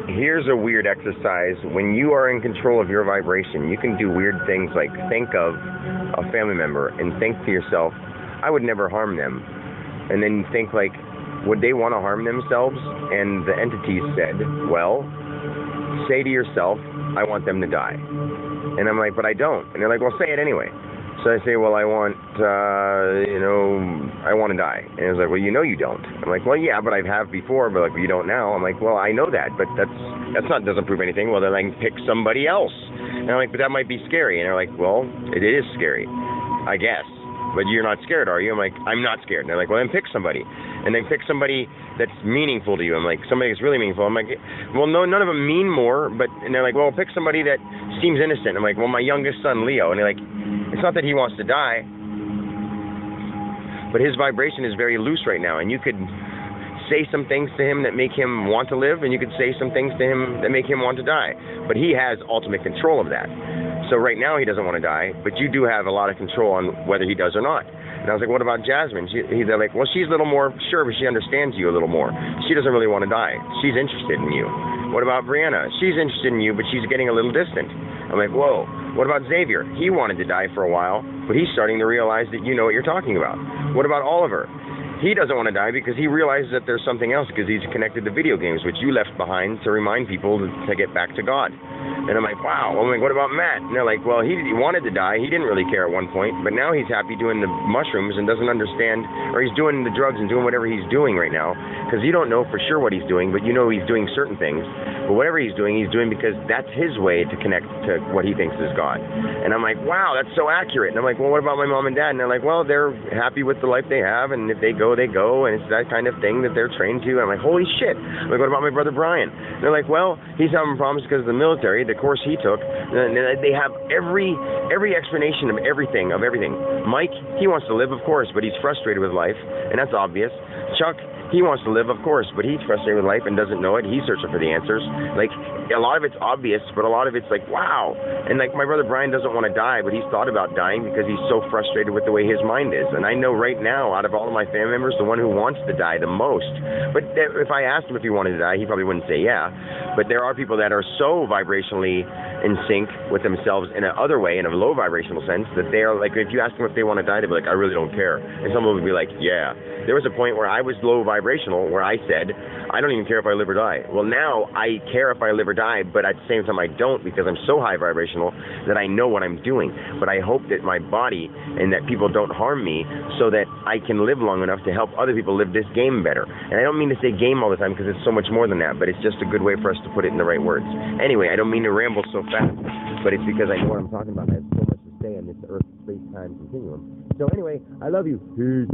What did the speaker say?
here's a weird exercise. When you are in control of your vibration, you can do weird things like think of a family member and think to yourself, I would never harm them. And then think like, would they want to harm themselves? And the entity said, well, say to yourself, I want them to die. And I'm like, but I don't. And they're like, well, say it anyway. So I say, well, I want to die. And it was like, well, you don't. I'm like, well, yeah, but I have before, but like, you don't now. I'm like, well, I know that, but doesn't prove anything. Well, then I can pick somebody else. And I'm like, but that might be scary. And they're like, well, it is scary, I guess. But you're not scared, are you? I'm like, I'm not scared. And they're like, well, then pick somebody. And then pick somebody that's meaningful to you. I'm like, somebody that's really meaningful. I'm like, well, no, none of them mean more. And they're like, well, pick somebody that seems innocent. I'm like, well, my youngest son, Leo. And they're like, it's not that he wants to die, but his vibration is very loose right now. And you could say some things to him that make him want to live, and you could say some things to him that make him want to die. But he has ultimate control of that. So right now he doesn't want to die, but you do have a lot of control on whether he does or not. And I was like, what about Jasmine? They're like, well, she's a little more sure, but she understands you a little more. She doesn't really want to die. She's interested in you. What about Brianna? She's interested in you, but she's getting a little distant. I'm like, whoa. What about Xavier? He wanted to die for a while, but he's starting to realize that you know what you're talking about. What about Oliver? He doesn't want to die because he realizes that there's something else because he's connected to video games, which you left behind to remind people to get back to God. And I'm like, wow. I'm like, what about Matt? And they're like, well, he wanted to die. He didn't really care at one point, but now he's happy doing the mushrooms and doesn't understand, or he's doing the drugs and doing whatever he's doing right now because you don't know for sure what he's doing, but you know he's doing certain things. But whatever he's doing because that's his way to connect to what he thinks is God. And I'm like, wow, that's so accurate. And I'm like, well, what about my mom and dad? And they're like, well, they're happy with the life they have, and if they go, they go, and it's that kind of thing that they're trained to. And I'm like, holy shit. I'm like, what about my brother Brian? And they're like, well, he's having problems because of the military, the course he took. And they have every explanation of everything. Mike, he wants to live, of course, but he's frustrated with life, and that's obvious. Chuck, he wants to live, of course, but he's frustrated with life and doesn't know it. He's searching for the answers. Like, a lot of it's obvious, but a lot of it's like, wow. And like, my brother Brian doesn't want to die, but he's thought about dying because he's so frustrated with the way his mind is. And I know right now, out of all of my family members, the one who wants to die the most. But if I asked him if he wanted to die, he probably wouldn't say yeah. But there are people that are so vibrationally in sync with themselves in another way, in a low vibrational sense, that they are like, if you ask them if they want to die, they'd be like, I really don't care. And someone would be like, yeah. There was a point where I was low vibrational, where I said, I don't even care if I live or die. Well, now I care if I live or die, but at the same time I don't, because I'm so high vibrational that I know what I'm doing. But I hope that my body and that people don't harm me so that I can live long enough to help other people live this game better. And I don't mean to say game all the time because it's so much more than that, but it's just a good way for us to put it in the right words. Anyway, I don't mean to ramble so fast, but it's because I know what I'm talking about. I have so much to say on this Earth-space-time continuum. So anyway, I love you. Peace.